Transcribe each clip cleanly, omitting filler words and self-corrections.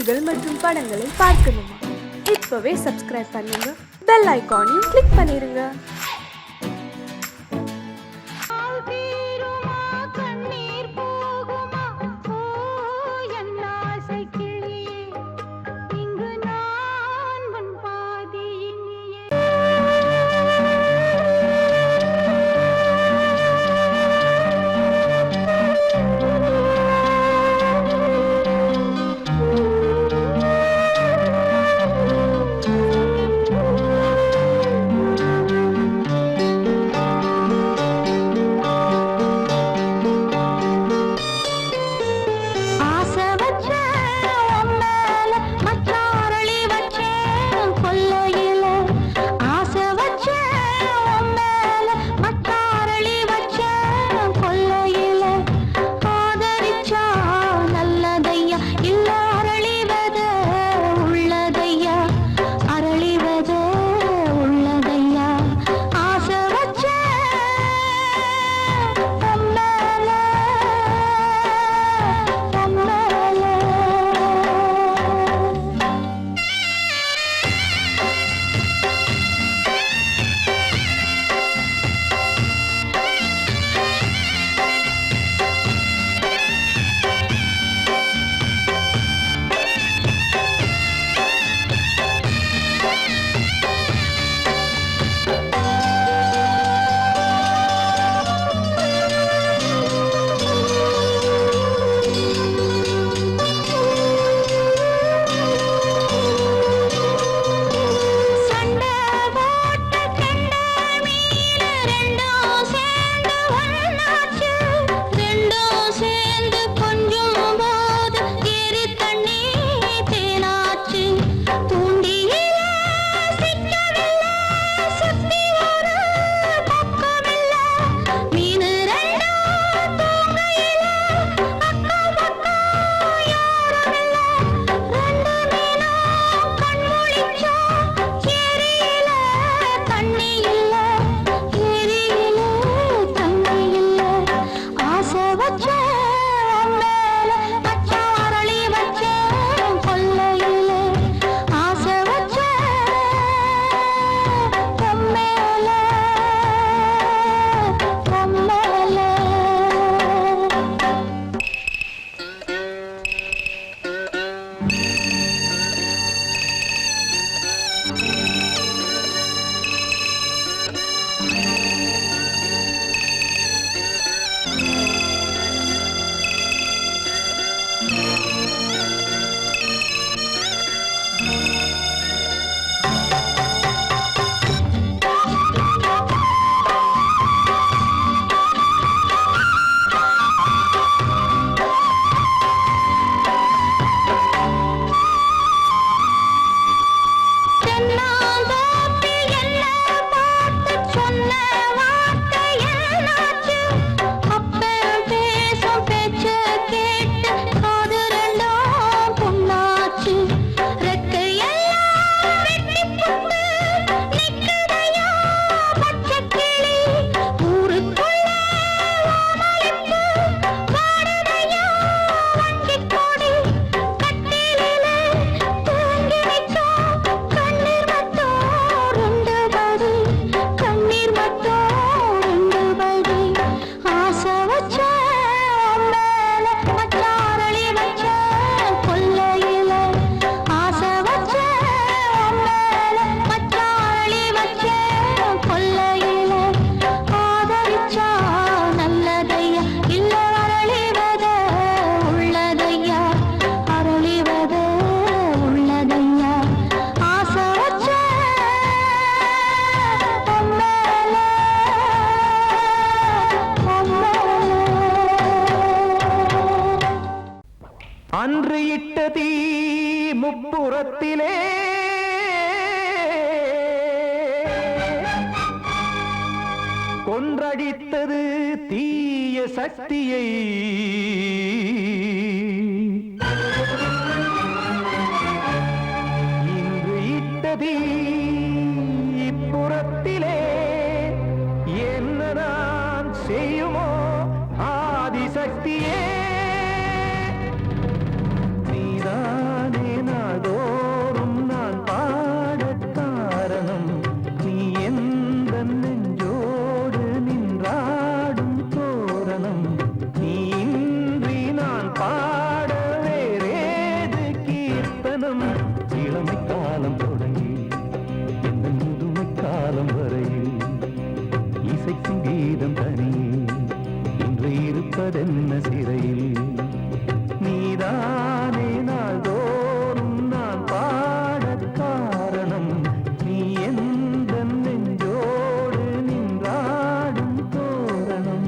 செய்திகள் மற்றும் படங்களை பார்க்கணுமா? இப்பவே சப்ஸ்கிரைப் பண்ணுங்க, பெல் ஐகானையும் கிளிக் பண்ணிருங்க. அன்று இட்ட தீ முப்புறத்திலே கொன்றடித்தது தீய சக்தியை. இன்று இட்ட தீ இப்புறத்திலே என்னதான் செய்யுமோ ஆதிசக்தியே. நீதானே இளமை காலம் தொடங்கி இந்த முதுமை காலம் வரையில் இசைக்கும் கீதம் தனியே இன்று இருப்பதென்ன சிறையில் நீதானே நாள்தோறும் நான் பாடக் காரணம் நீ எந்த நெஞ்சோடு நின்றாடும் தோரணம்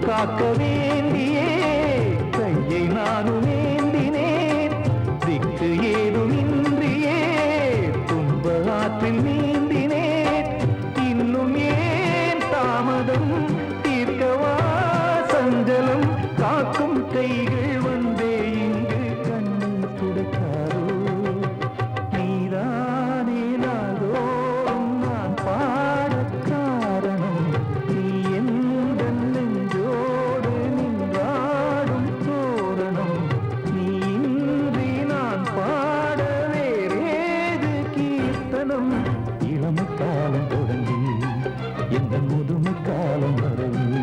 காக்க வேண்டியே கையை நானும் ஏந்தினேன் திக்கு ஏதும் இன்றியே துன்ப ஆற்றில் நீந்தினேன் இன்னும் ஏன் தாமதம் தீர்க்கவா சஞ்சலம் காக்கும் கைகள் வந்தே இங்கு கண்ணீர் துடைக்காதோ நீதானே நாள்தோறும் நான் பாடக் காரணம் நீ எந்த நெஞ்சோடு நின்றாடும் தோரணம் நீ இன்றி நான் பாட வேறேது கீர்த்தனம் இளமை காலம் தொடங்கி எந்த முதுமை காலம் வரையில்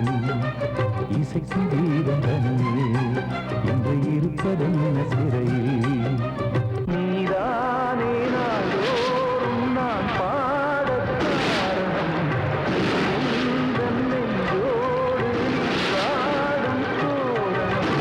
இசைக்கு வீதம் தனியே இன்று இருப்பதென்ன சிறையில் நீதானே நாள்தோறும் நான் பாடக் காரணம் எந்த நெஞ்சோடு நின்றாடும் தோரணம்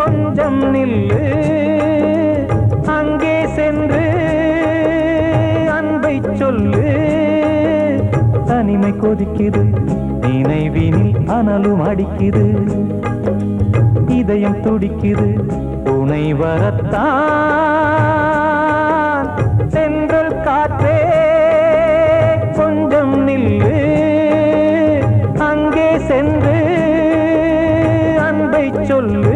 கொஞ்சம் நில்லு அங்கே சென்று அன்பை சொல்லு தனிமை கொதிக்குது நினைவினில் அனலும் அடிக்குது இதயம் துடிக்குது துணை வரத்தான் சென்றல் காற்றே கொஞ்சம் நில்லு அங்கே சென்று அன்பை சொல்லு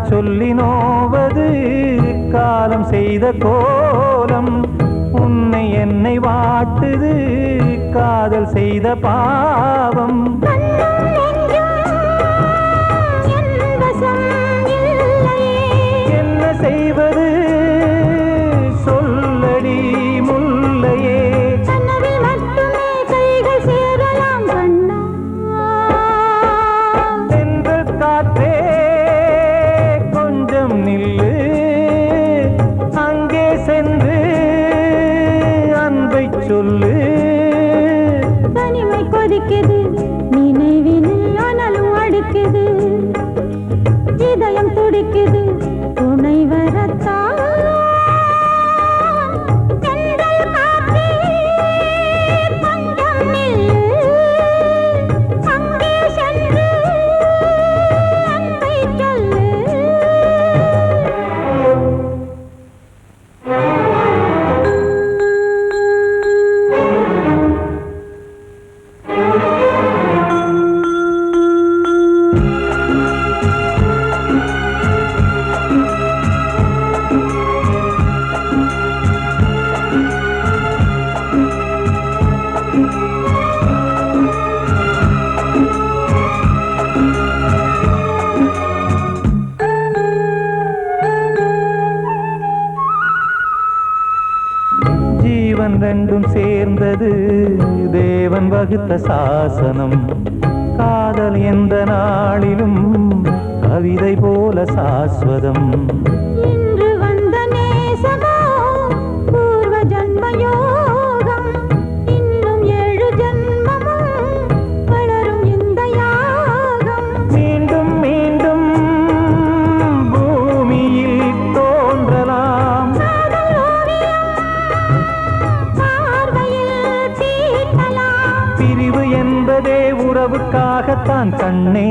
சொல்லி நோவது காலம் செய்த கோலம் உன்னை என்னை வாட்டுது காதல் செய்த பாவம் என்ன செய்வது சொல்லடி முல்லையே சென்றல் காற்றே நில்லு அங்கே சென்று அன்பை சொல்லு தனிமை கொதிக்குது நினைவினில் அனலும் அடிக்குது இதயம் துடிக்குது துணை வரத்தான் ரெண்டும் சேர்ந்தது தேவன் வகுத்த சாசனம் காதல் எந்த நாளிலும் கவிதை போல சாஸ்வதம் இன்று வந்த நேசமோ பூர்வ ஜன்மயோகம் இன்னும் 7 ஜன்மமும் வளரும் இந்த யாகம் மீண்டும் மீண்டும் பூமியில் தோன்றலாம் பிரிவு என்பதே உறவுக்காகத்தான் கண்ணே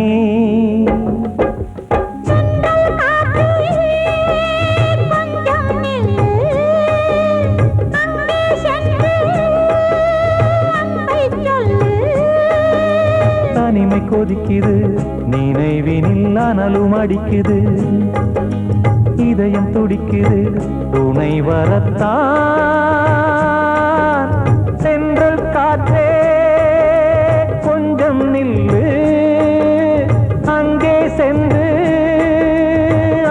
தனிமை கொதிக்குது நினைவினில் அனலும் அடிக்குது இதயம் துடிக்குது துணை வரத்தான் சென்றல் காற்றே கொஞ்சம் நில்லு அங்கே சென்று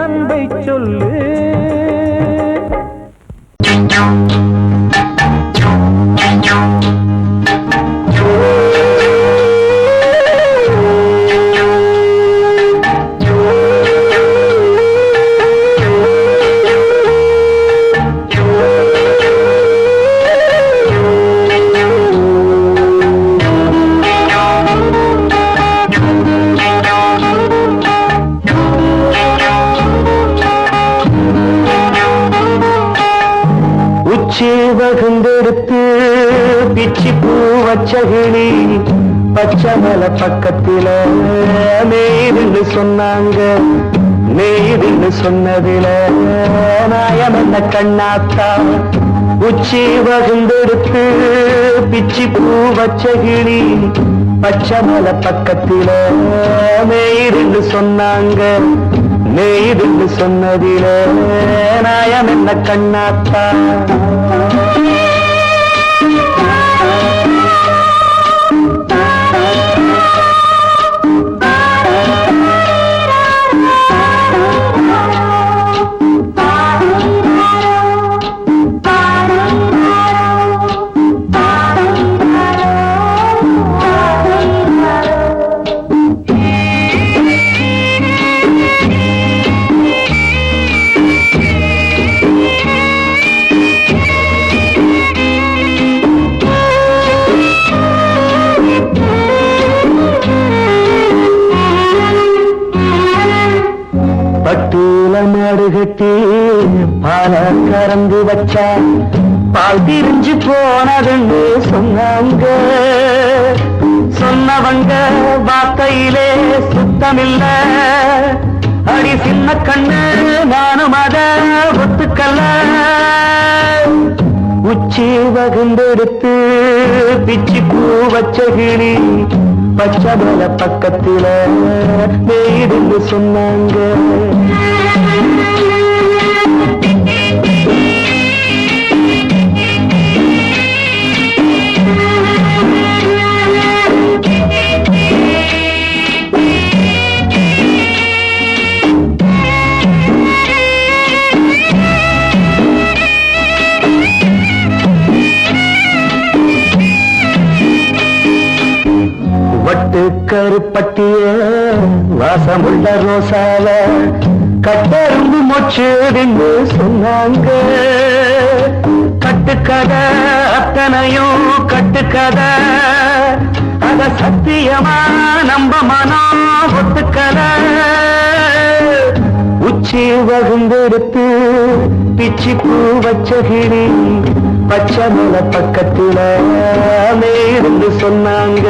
அன்பை சொல்லு வகுந்தெடுத்து பிச்சி பூ வச்சகிளி பச்சமலை பக்கத்தில மேய்துன்னு சொன்னாங்க மேய்துன்னு சொன்னதில நாயம் என்ன கண்ணாத்தா உச்சி வகுந்தெடுத்து பிச்சி பூ வச்சகிளி பச்சமலை பக்கத்தில மேய்துன்னு சொன்னாங்க மேய்துன்னு சொன்னதில நாயம் என்ன கண்ணாத்தா காட்டுல மாடு கட்டி பால கறந்து வச்சா பால் திரிஞ்சு போனதுன்னு சொன்னாங்க. சொன்னவங்க வார்த்தையிலே சுத்தமில்ல. அடி சின்ன கண்ணு நானும் அத ஒத்துக்கல்ல. உச்சி வகுந்தெடுத்து பிச்சி பூ வச்ச கிளி பச்சை மலை பக்கத்தில மேடுன்னு சொன்னாங்க. கருப்பட்டிய வாசமுள்ள ரோசால கட்டெரும்பு மொச்சுன்னு சொன்னாங்க. கட்டுக்கதை அத்தனையும் கட்டுக்கதை, அத சத்தியமா நம்ப மனம் ஒத்துக்கதை. உச்சி வகுந்தெடுத்து பிச்சி பூ வச்ச கிளி பச்சை மலை பக்கத்துல மேருந்து சொன்னாங்க.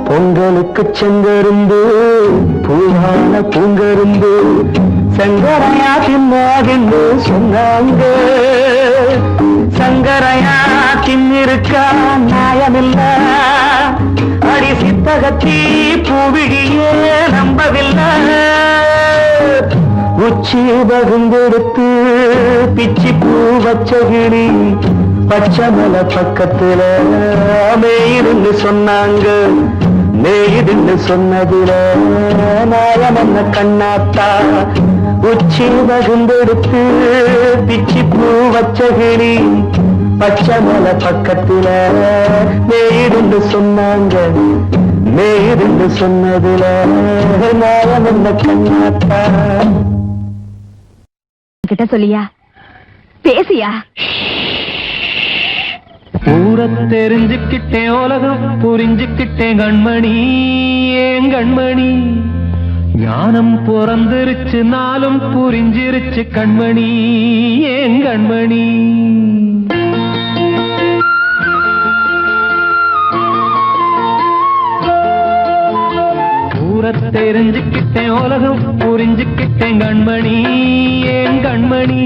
பொங்கலுக்கு செங்கருந்து பூவான பூங்கருந்து சங்கரையா தின்னாகின்னு சொன்னாங்க. சங்கரையா தின்னிருக்கா நியாயமில்ல. அடி சித்தகத்தி பூவிழியே நம்பவில்லை. உச்சி வகுந்தெடுத்து பிச்சி பூ வச்ச கிளி பச்சை மலை பக்கத்துல மேயிருந்து சொன்னாங்க. மேயிருந்து சொன்னதுல நாயம் என்ன கண்ணாத்தா. உச்சி வகுந்தெடுத்து பிச்சி பூ வச்ச கிளி பச்சை மலை பக்கத்துல மேயிருந்து சொன்னாங்க. மேயிருந்து சொன்னதுல நாயம் என்ன கண்ணாத்தா. கிட்ட சொல்லியா பேசியா? ஊர தெரிஞ்சுக்கிட்டேன், உலகம் புரிஞ்சுக்கிட்டேன் கண்மணி. ஏன் கண்மணி ஞானம் பிறந்திருச்சு, நாளும் புரிஞ்சிருச்சு கண்மணி. ஏன் கண்மணி ஊர தெரிஞ்சுக்கிட்டேன், உலகம் புரிஞ்சுக்கிட்டேன் கண்மணி. ஏன் கண்மணி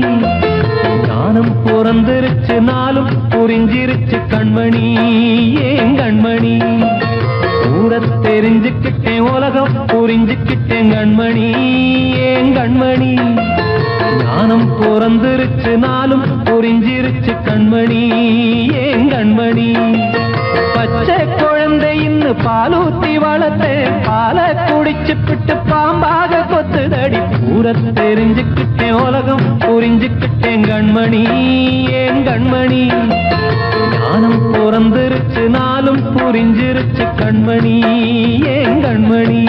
ஞானம் பிறந்திருச்சு, நாளும் புரிஞ்சிருச்சு கண்மணி. ஏன் கண்மணி ஊர தெரிஞ்சுக்கிட்டேன், உலகம் புரிஞ்சுக்கிட்டேன் கண்மணி. ஏன் கண்மணி ஞானம் பிறந்திருச்சு, நாளும் புரிஞ்சிருச்சு கண்மணி. ஏன் கண்மணி பச்சை குழந்தை இன்னு பாலூத்தி வளர்த்தேன், பாலை குடிச்சு பிட்டு பாம்பாக கொத்துதடி. ஊர தெரிஞ்சுக்கிட்டேன், உலகம் புரிஞ்சுக்கிட்டேன் கண்மணி. ஏன் கண்மணி ஞானம் பிறந்திருச்சு, நாளும் புரிஞ்சிருச்சு கண்மணி. ஏன் கண்மணி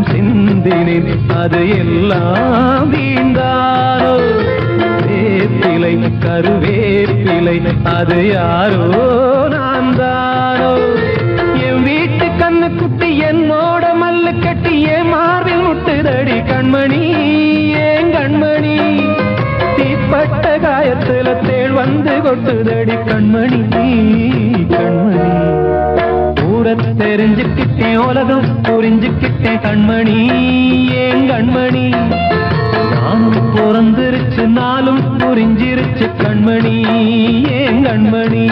சிந்தினேன் அது எல்லாம் வீண்டாரோ. வேப்பிலை கருவேப்பிலை அது யாரோ நான் தானோ. என் வீட்டு கண்ணு குட்டி என்னோட மல்லு கட்டி என் மார்பில் முட்டுதடி கண்மணி. ஏன் கண்மணி தீப்பட்ட காயத்துல வந்து கொட்டுதடி கண்மணி கண்மணி. ஊரை தெரிஞ்சுக்கிட்டேன் உலகம் புரிஞ்சுக்கிட்டேன் கண்மணி ஏன் கண்மணி. நானும் பிறந்திருச்சு நாளும் புரிஞ்சிருச்சு கண்மணி ஏன் கண்மணி.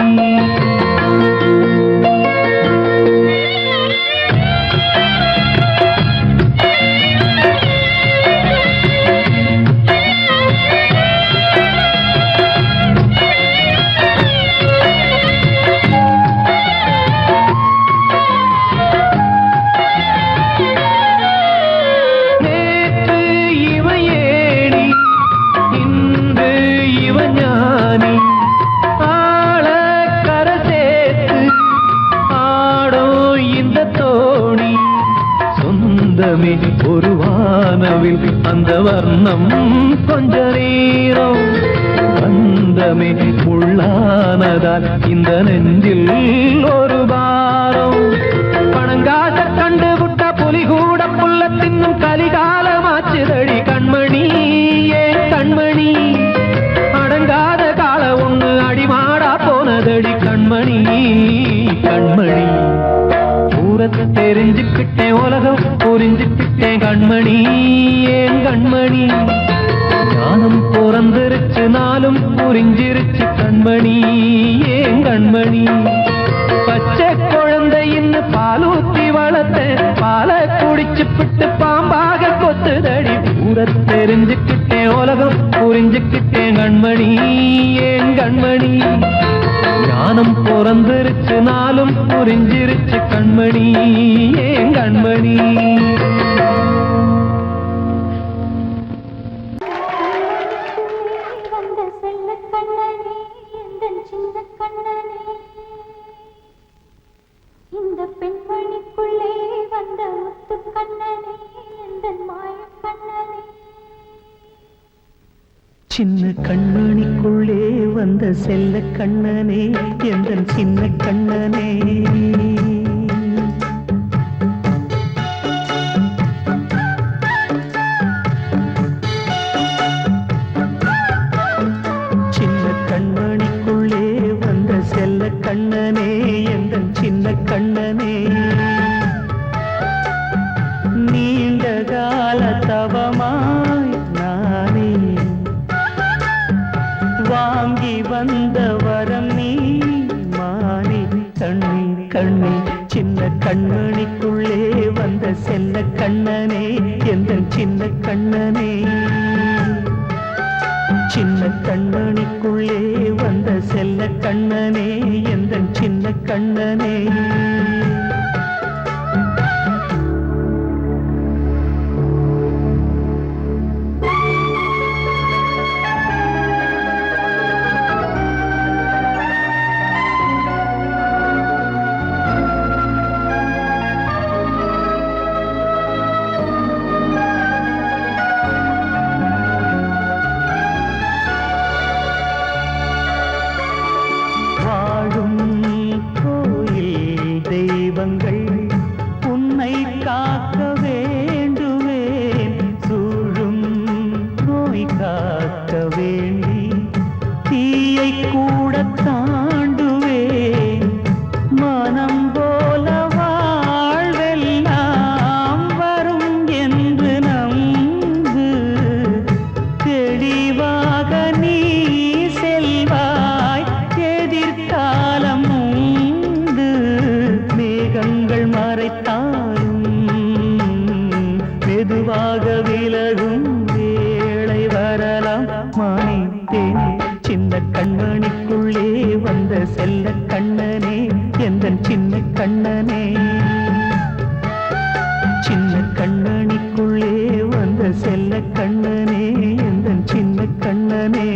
ஒரு வானவில் அந்த வர்ணம் கொஞ்ச நேரம் வந்தமே உள்ளானதால் இந்த நெஞ்சில் ஒரு பாரம். பணங்காச கண்டு விட்ட புலி கூட புல்ல தின்னும் கலிகாலமாச்சுதடி கண்மணி ஏன் கண்மணி. அடங்காத கால ஒண்ணு அடிமாடா போனதடி கண்மணி கண்மணி. ஊரத்தை தெரிஞ்சுக்கிட்டேன் உலகம் புரிஞ்சுக்கிட்டேன் கண்மணி ஏன் கண்மணி. ஞானம் பிறந்திருச்சு நாளும் புரிஞ்சிருச்சு கண்மணி ஏன் கண்மணி. பச்சை குழந்தையின்னு பாலூத்தி வளர்த்த பாலை குடிச்சு பிட்டு பாம்பாக கொத்துதடி. ஊரத்தை தெரிஞ்சுக்கிட்டேன் உலகம் புரிஞ்சுக்கிட்டேன் கண்மணி ஏன் கண்மணி. ஞானம் பிறந்திருச்சு நாளும் புரிஞ்சிருச்சு கண்மணி ஏன் கண்மணி. இந்த பெண்மணிக்குள்ளே வந்த முத்து கண்ணனே எந்த மாய கண்ணனே. சின்ன கண்மணிக்குள்ளே வந்த செல்ல கண்ணனே எந்தன் சின்ன கண்ணனே. சின்ன கண்மணிக்குள்ளே வந்த செல்ல கண்ணனே எந்தன் சின்ன கண்ணனே. நீண்ட கால தவமாய் நானே வாங்கி வந்த வரம் நீ மானே கண்ணே கண்ணே. சின்ன கண்மணிக்குள்ளே வந்த செல்ல கண்ணனே எந்தன் சின்ன கண்ணனே. சின்ன கண்மணிக்குள்ளே வந்த செல்ல கண்ணனே எந்தன் சின்ன கண்ணனே. உன்னை காக்க வேண்டுவேன் சூழும் நோய் காக்க வேண்டி தீயை கூட தாண்டுவேன். மனம் போல வாழ்வெல்லாம் வரும் என்று நம்பு. தெளிவாக நீ செல்வாய் எதிர்காலம் உண்டு. மேகங்கள் மறைத்தாலும் மெதுவாக விலகும் வேளை வரலாம் மானே தேனே. சின்ன கண்மணிக்குள்ளே வந்த செல்ல கண்ணனே எந்தன் சின்ன கண்ணனே. சின்ன கண்மணிக்குள்ளே வந்த செல்ல கண்ணனே எந்தன் சின்ன கண்ணனே.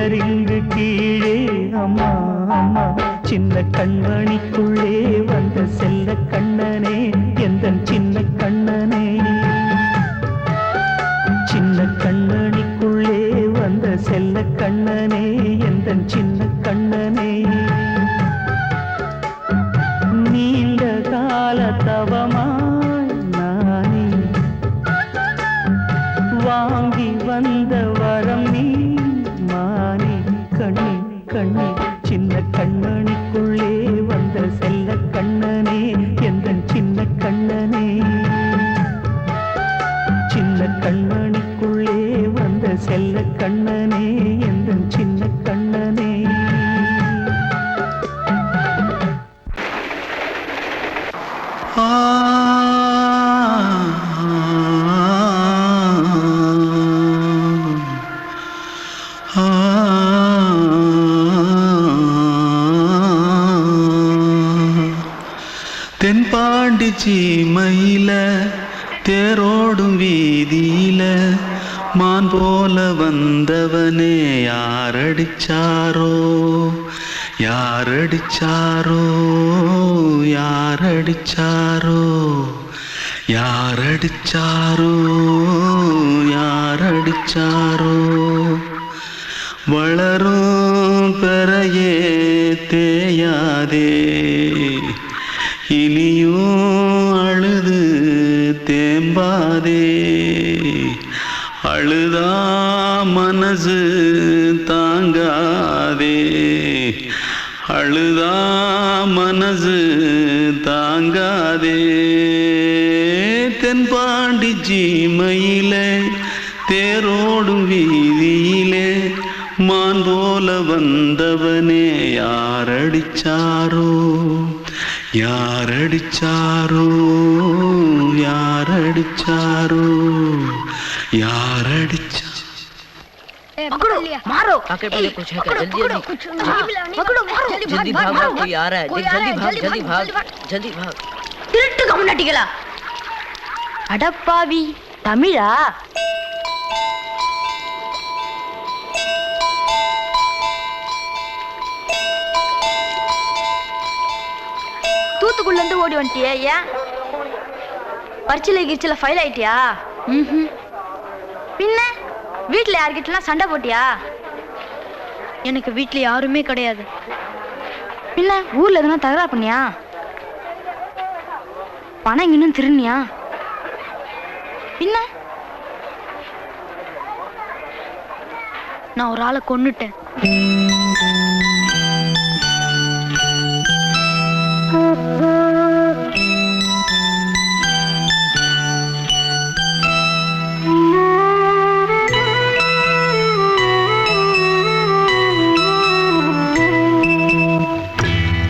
பில்லரிங்கு கீழே அம்மா அம்மா சின்ன கண்மணிக்குள்ளே வந்த செல்ல கண்ணனே எந்தன் சின்ன கண்ணனே சின்ன கண்ணனிக்குள்ளே வந்த செல்ல கண்ணனே எந்தன் சின்ன கண்ணனே நீண்ட கால தவமாய் நானே வாங்கி வந்த வரம் நீ மானே கண்ணே கண்ணே சின்ன கண்ணனிக்குள்ளே வந்த செல்ல கண்ணனே எந்தன் சின்ன கண்ணனே சின்ன கண்ணனிக்குள்ளே வந்த செல்ல கண்ணனே எந்தன் சின்ன கண்ணனே தென்பாண்டி சீமையில தேரோடும் வீதியில மான் போல வந்தவனே யாரடிச்சாரோ யாரடிச்சாரோ யாரடிச்சாரோ யாரடிச்சாரோ யாரடிச்சாரோ வளரும் பெறையே தேயாதே இனியும் அழுது தேம்பாதே அழுதா மனசு தாங்காதே அழுதா மனசு தாங்காதே தென்பாண்டி சீமையிலே தேரோடும் வீதியிலே மான் போல வந்தவனே யாரடிச்சாரோ யாரடிச்சாரோ யாரடிச்சாரோ யாரடிச்சா मारो आके पहले कुछ है क्या जल्दी जल्दी जल्दी भाग भाग कोई आ रहा है जल्दी भाग जल्दी भाग திருட்டு கம்முனட்டிகளா அடப்பாவி தமிழா தூத்துக்குள்ள இருந்து ஓடி வந்துட்டியா ஏன் பரிச்சையில கிரிச்சில ஃபைல் ஆயிட்டியா பின்ன வீட்டுல யார்கிட்டலாம் சண்டை போட்டியா எனக்கு வீட்டுல யாருமே கிடையாது பின்ன ஊர்ல எதுனா தகராறு பண்ணியா பணம் இன்னும் திருநியா பின்ன நான் ஒரு ஆளை கொன்னுட்டேன்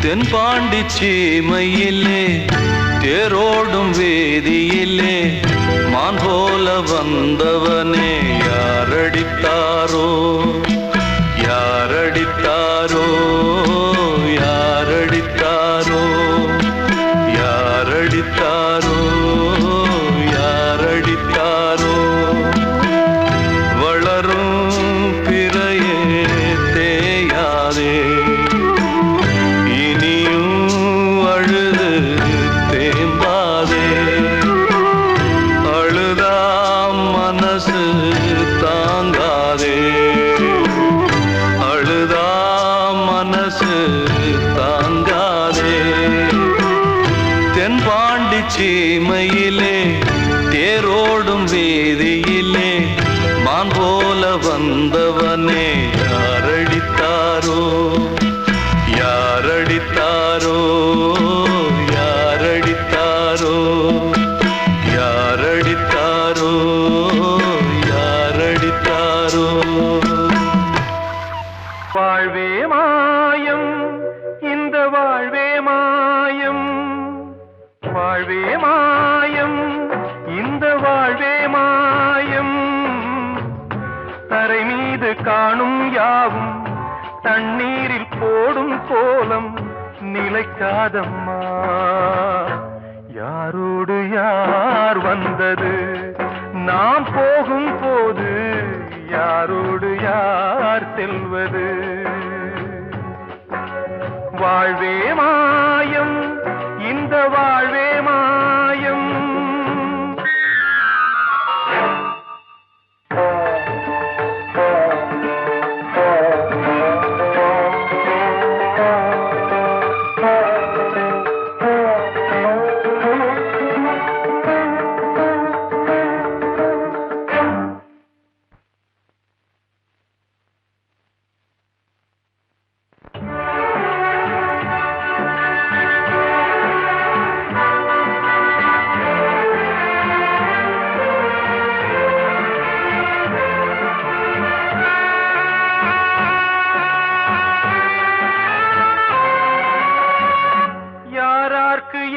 தென்பாண்டி சீமையிலே தேரோடும் வேதியிலே மான் போல வந்தவனே யாரடித்தாரோ யாரடித்தாரோ யாரடித்தாரோ யாரடித்தாரோ யாரடித்தாரோ வளரும் பிறையே தேயாதே சீமையிலே தேரோடும் வேதியிலே மான் போல வந்தவனே யாரடித்தாரோ யாரடித்தாரோ யாரடித்தாரோ யாரடித்தாரோ யாரடித்தாரோ வாழ்வே மாயம் இந்த வாழ்வே மாயம் வாழ்வே மாயம் இந்த வாழ்வே மாயம் தரை மீது காணும் யாவும் தண்ணீரில் போடும் கோலம் நிலைக்காதம்மா யாரோடு யார் வந்தது நாம் போகும் போது யாரோடு யார் செல்வது வாழ்வே மாயம் இந்த வாழ்வே மாயம்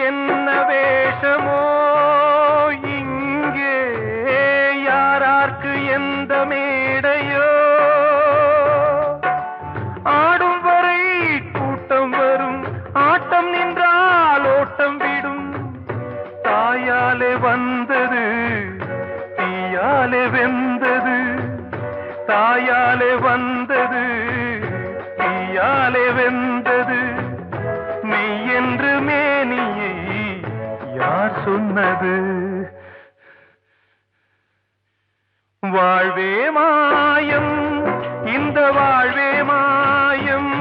என்ன வேஷமோ இங்கே யாரார்க்கு எந்த மேடையோ ஆடும் வரை கூட்டம் வரும் ஆட்டம் நின்றால் ஓட்டம் விடும் தாயாலே வந்தது தீயாலே வெந்தது தாயாலே வந்தது தீயாலே வெந்தது மெய் என்று மேனியை யார் சொன்னது வாழ்வே மாயம் இந்த வாழ்வே மாயம்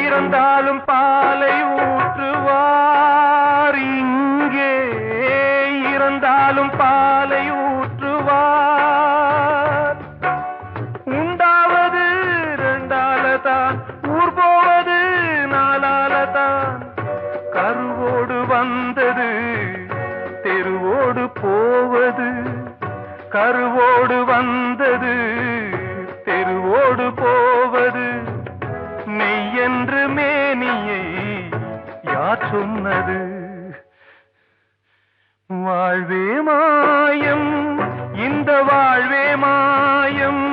இறந்தாலும் பாலை ஊற்றுவார் இங்கே இறந்தாலும் பாலை ஊற்றுவார் உண்டாவது ரெண்டாலதான் ஊர் போவது நாலாலதான் கருவோடு வந்தது தெருவோடு போவது கருவோடு வந்தது தெருவோடு போவது மெய் என்று மேனியை யார் சொன்னது வாழ்வே மாயம் இந்த வாழ்வே மாயம்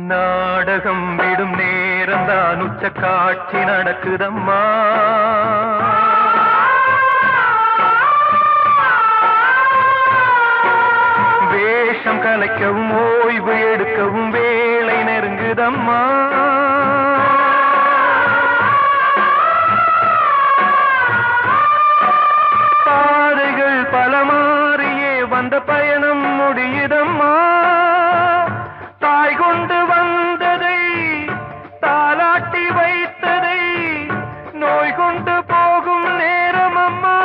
நாடகம் விடும் நேரம்தான் உச்ச காட்சி நடக்குதம்மா வேஷம் கலைக்கவும் ஓய்வு எடுக்கவும் வேளை நெருங்குதம்மா பாதைகள் பல மாறியே வந்த பயணம் முடியுதம்மா தாய் கொண்டு வந்ததை தாலாட்டி வைத்ததை நோய் கொண்டு போகும் நேரம் அம்மா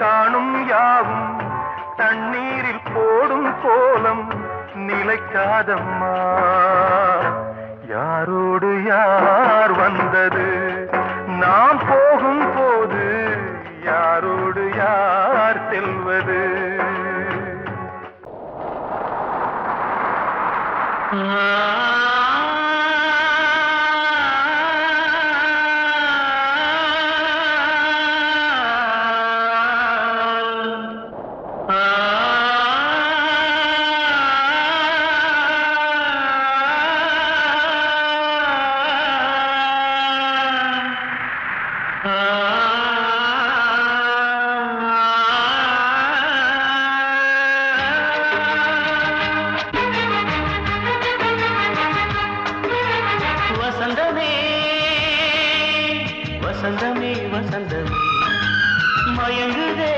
காணும் யாவும் தண்ணீரில் போடும் கோலம் நிலைக்காதம்மா. யாரோடு யார் வந்தது நாம் போகும் போது, யாரோடு யார் செல்வது? வசந்தமே வசந்தமே வசந்தமே மயங்குதே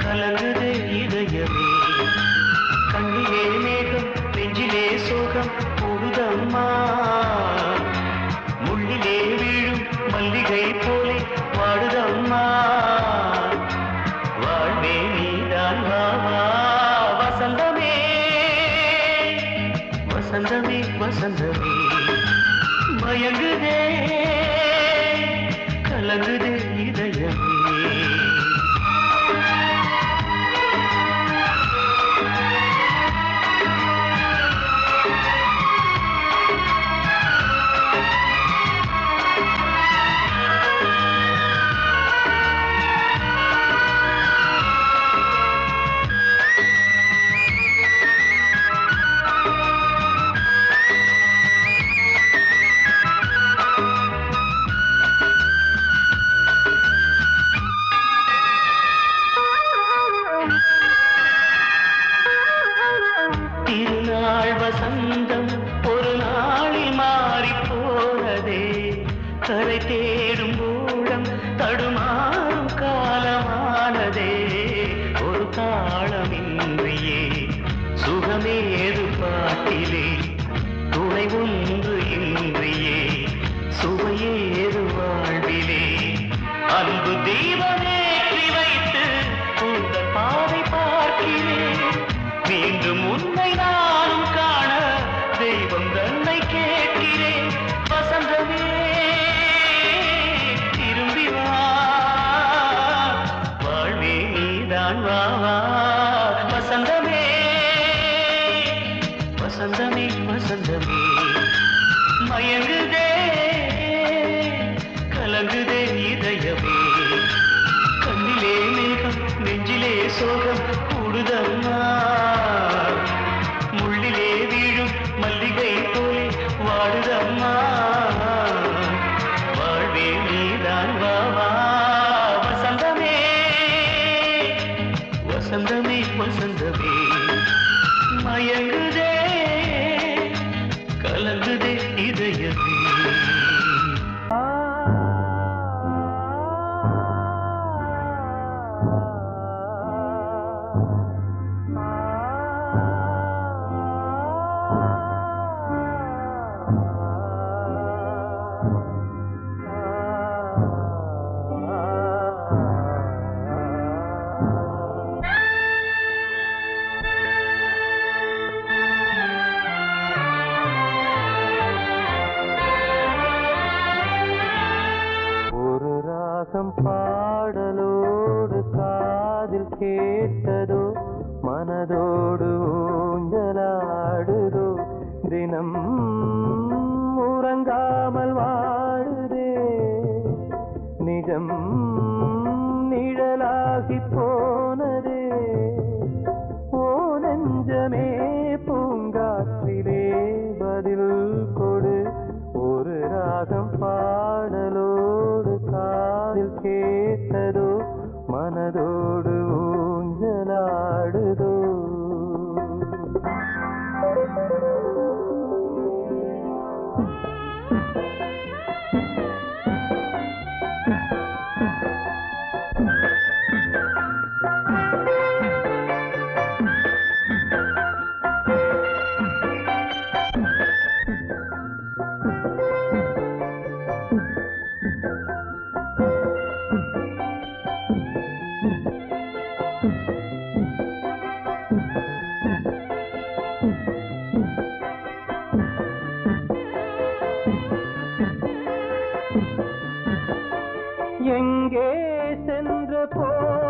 கலங்குதே இதயமே. கண்ணிலே மேகம் நெஞ்சிலே சோகம் போடுதம்மா. முள்ளிலே வீழும் மல்லிகை போலே வாடுதம்மா. வாழ்வே நீதான் வாவா. வசந்தமே வசந்தமே வசந்தமே மயங்குதே கலங்குதே இதயமே. திருநாள் வசந்தம் ஒரு நாளில் மாறி போனதே. கரை தேடும் ஊழம் தடுமாறும் காலமானதே. ஒரு தாளமின்றியே சுகமேது பாட்டிலே. துணை ஒன்று இன்றியே சுவையேது வாழ்விலே. அன்பு தீபமேற்றி வைத்து உங்கள் பாதை பார்க்கிறேன். மீண்டும் உன்னை நானும் காண தெய்வம் தன்னை கேட்கிறேன். வசந்தமே திரும்பி வா. வாழ்வே நீதான் வாவா. வசந்தமே வசந்தமே வசந்தமே மயங்குதே கலங்குதே இதயமே. கண்ணிலே மேகம் நெஞ்சிலே சோகம் கூடுதம்மா. முள்ளிலே வீழும் மல்லிகை போலே வாடுதம்மா. வாழ்வே நீதான் வாவா. வசந்தமே வசந்தமே வசந்தமே மயங்குதே கலங்குதே இதயமே. பாடலோடு காதில் கேட்டதோ மனதோடு ஊஞ்சலாடுதோ. தினம் உறங்காமல் வாடுதே நிஜம் நிழலாகி போனதே. ஓ நெஞ்சமே பூங்காற்றிலே பதில் கொடு. ஒரு ராகம் பாடலோடு காதில் கேட்டதோ மனதோடு ஊஞ்சலாடுதோ. எங்கே சென்ற போது